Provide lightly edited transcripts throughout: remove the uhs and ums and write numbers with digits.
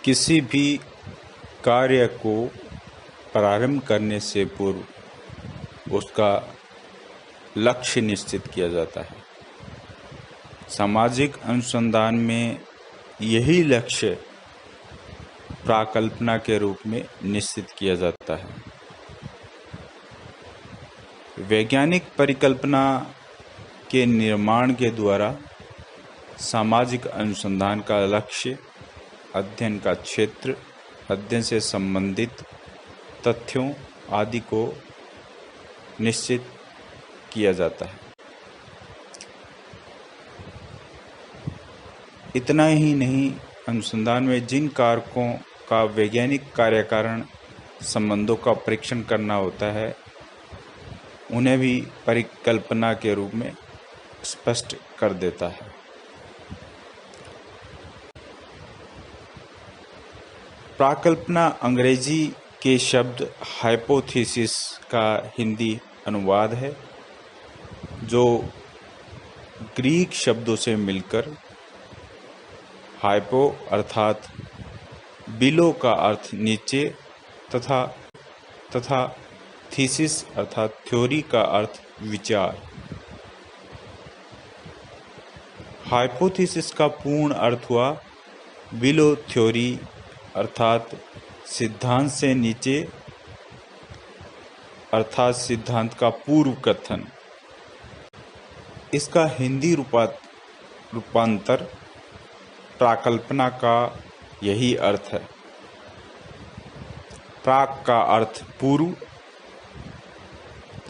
किसी भी कार्य को प्रारंभ करने से पूर्व उसका लक्ष्य निश्चित किया जाता है। सामाजिक अनुसंधान में यही लक्ष्य प्राकल्पना के रूप में निश्चित किया जाता है। वैज्ञानिक परिकल्पना के निर्माण के द्वारा सामाजिक अनुसंधान का लक्ष्य, अध्ययन का क्षेत्र, अध्ययन से संबंधित तथ्यों आदि को निश्चित किया जाता है। इतना ही नहीं, अनुसंधान में जिन कारकों का वैज्ञानिक कार्यकारण संबंधों का परीक्षण करना होता है, उन्हें भी परिकल्पना के रूप में स्पष्ट कर देता है। प्राकल्पना अंग्रेजी के शब्द हाइपोथेसिस का हिंदी अनुवाद है, जो ग्रीक शब्दों से मिलकर हाइपो अर्थात बिलो का अर्थ नीचे तथा थीसिस अर्थात थ्योरी का अर्थ विचार। हाइपोथेसिस का पूर्ण अर्थ हुआ बिलो थ्योरी अर्थात सिद्धांत से नीचे अर्थात सिद्धांत का पूर्व कथन। इसका हिंदी रूपांतर प्राकल्पना का यही अर्थ है। प्राक का अर्थ पूर्व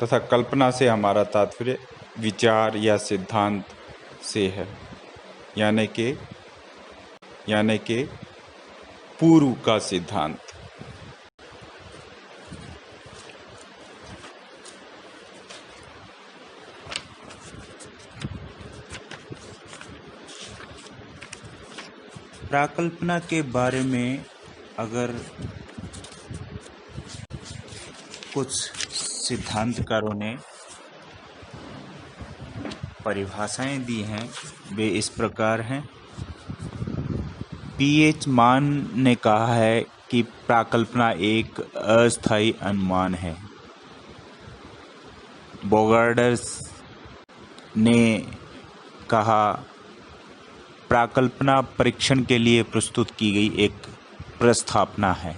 तथा कल्पना से हमारा तात्पर्य विचार या सिद्धांत से है, यानी के पूर्व का सिद्धांत। प्राकल्पना के बारे में अगर कुछ सिद्धांतकारों ने परिभाषाएं दी हैं, वे इस प्रकार हैं। पीएच मान ने कहा है कि प्राकल्पना एक अस्थायी अनुमान है। बोगार्ड्स ने कहा प्राकल्पना परीक्षण के लिए प्रस्तुत की गई एक प्रस्थापना है।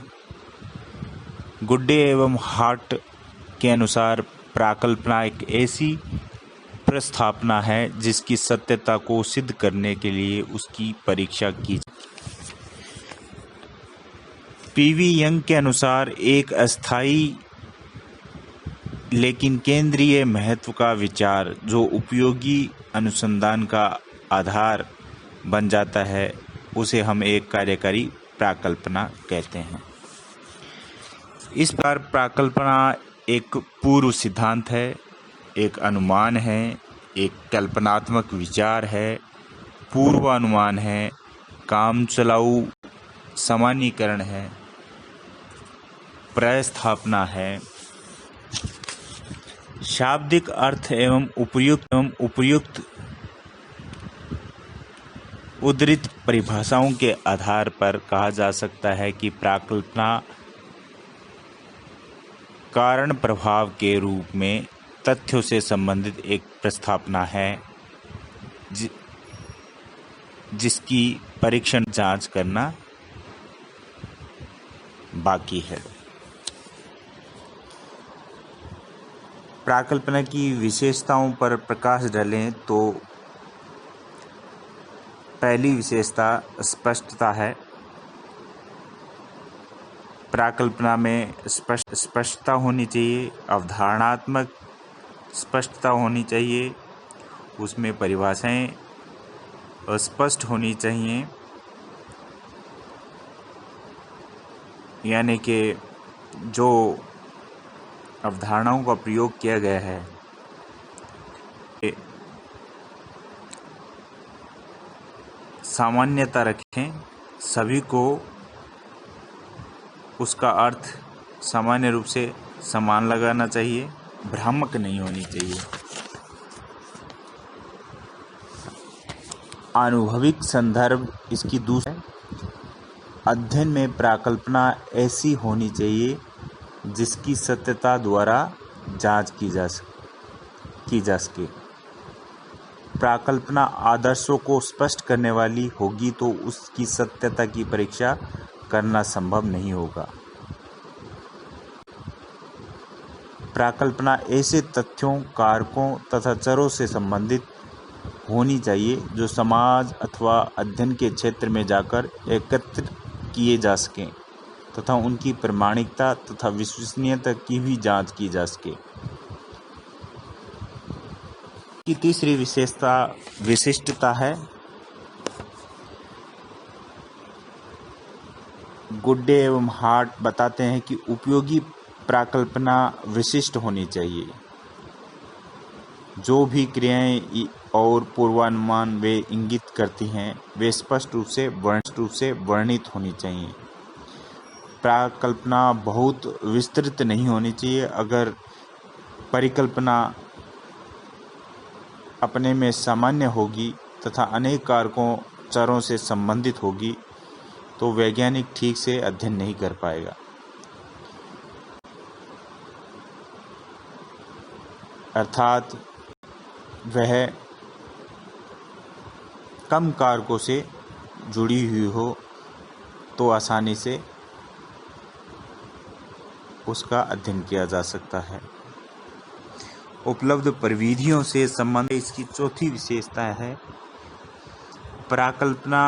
गुड्डे एवं हार्ट के अनुसार प्राकल्पना एक ऐसी प्रस्थापना है जिसकी सत्यता को सिद्ध करने के लिए उसकी परीक्षा की जाए। पीवी यंग के अनुसार एक अस्थायी लेकिन केंद्रीय महत्व का विचार जो उपयोगी अनुसंधान का आधार बन जाता है, उसे हम एक कार्यकारी प्राकल्पना कहते हैं। इस प्रकार प्राकल्पना एक पूर्व सिद्धांत है, एक अनुमान है, एक कल्पनात्मक विचार है, पूर्वानुमान है, कामचलाऊ सामान्यीकरण है, प्रस्थापना है। शाब्दिक अर्थ एवं उपयुक्त उद्धृत परिभाषाओं के आधार पर कहा जा सकता है कि प्राकल्पना कारण प्रभाव के रूप में तथ्यों से संबंधित एक प्रस्थापना है जिसकी परीक्षण जांच करना बाकी है। प्राकल्पना की विशेषताओं पर प्रकाश डालें तो पहली विशेषता स्पष्टता है। प्राकल्पना में स्पष्टता होनी चाहिए, अवधारणात्मक स्पष्टता होनी चाहिए, उसमें परिभाषाएं स्पष्ट होनी चाहिए, यानी कि जो अवधारणाओं का प्रयोग किया गया है सामान्यता रखें, सभी को उसका अर्थ सामान्य रूप से समान लगाना चाहिए, भ्रामक नहीं होनी चाहिए। अनुभविक संदर्भ इसकी दूसरी है। अध्ययन में प्राकल्पना ऐसी होनी चाहिए जिसकी सत्यता द्वारा जांच की जा सके। प्राकल्पना आदर्शों को स्पष्ट करने वाली होगी तो उसकी सत्यता की परीक्षा करना संभव नहीं होगा। प्राकल्पना ऐसे तथ्यों, कारकों तथा चरों से संबंधित होनी चाहिए जो समाज अथवा अध्ययन के क्षेत्र में जाकर एकत्र किए जा सकें तथा उनकी प्रामाणिकता तथा विश्वसनीयता की भी जांच की जा सके। की तीसरी विशिष्टता है गुड्डे एवं हार्ट बताते हैं कि उपयोगी प्राकल्पना विशिष्ट होनी चाहिए। जो भी क्रियाएं और पूर्वानुमान वे इंगित करती हैं वे स्पष्ट रूप से वर्णित होनी चाहिए। प्राकल्पना बहुत विस्तृत नहीं होनी चाहिए। अगर परिकल्पना अपने में सामान्य होगी तथा अनेक कारकों, चरों से संबंधित होगी तो वैज्ञानिक ठीक से अध्ययन नहीं कर पाएगा। अर्थात वह कम कारकों से जुड़ी हुई हो तो आसानी से उसका अध्ययन किया जा सकता है। उपलब्ध प्रविधियों से संबंधित इसकी चौथी विशेषता है प्राकल्पना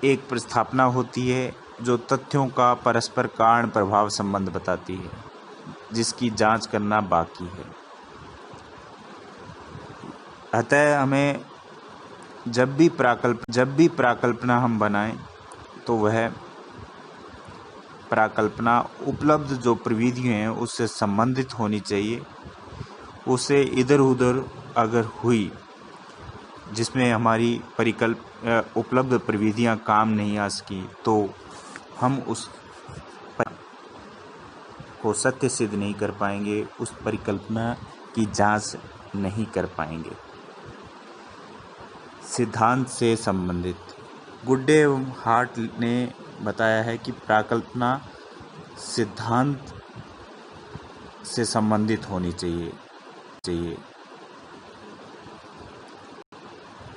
एक प्रस्थापना होती है जो तथ्यों का परस्पर कारण प्रभाव संबंध बताती है जिसकी जांच करना बाकी है। अतः हमें जब भी प्राकल्पना हम बनाएं तो वह प्राकल्पना उपलब्ध जो प्रविधियां हैं उससे संबंधित होनी चाहिए। उसे इधर उधर अगर हुई जिसमें हमारी उपलब्ध प्रविधियां काम नहीं आ सकी तो हम उस को सत्य सिद्ध नहीं कर पाएंगे, उस परिकल्पना की जांच नहीं कर पाएंगे। सिद्धांत से संबंधित गुड्डे एवं हार्ट ने बताया है कि प्राकल्पना सिद्धांत से संबंधित होनी चाहिए।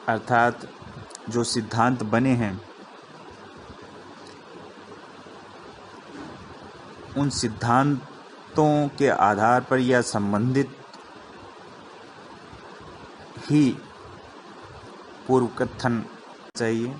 अर्थात जो सिद्धांत बने हैं उन सिद्धांतों के आधार पर या संबंधित ही पूर्व कथन चाहिए।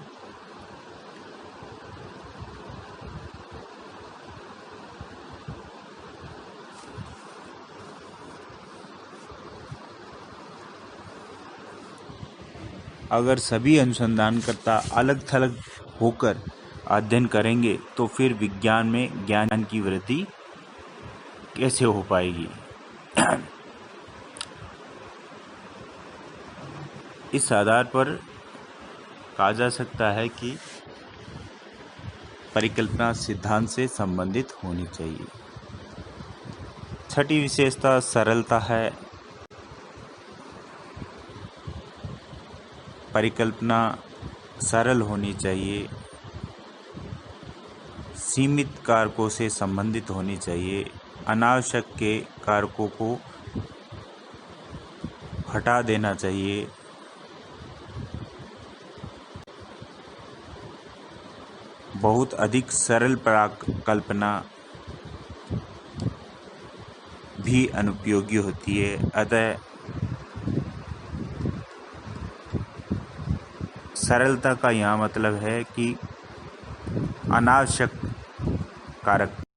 अगर सभी अनुसंधानकर्ता अलग थलग होकर अध्ययन करेंगे तो फिर विज्ञान में ज्ञान की वृद्धि कैसे हो पाएगी। इस आधार पर कहा जा सकता है कि परिकल्पना सिद्धांत से संबंधित होनी चाहिए। छठी विशेषता सरलता है। परिकल्पना सरल होनी चाहिए, सीमित कारकों से संबंधित होनी चाहिए, अनावश्यक के कारकों को हटा देना चाहिए, बहुत अधिक सरल परिकल्पना भी अनुपयोगी होती है। अतः सरलता का यहाँ मतलब है कि अनावश्यक कारक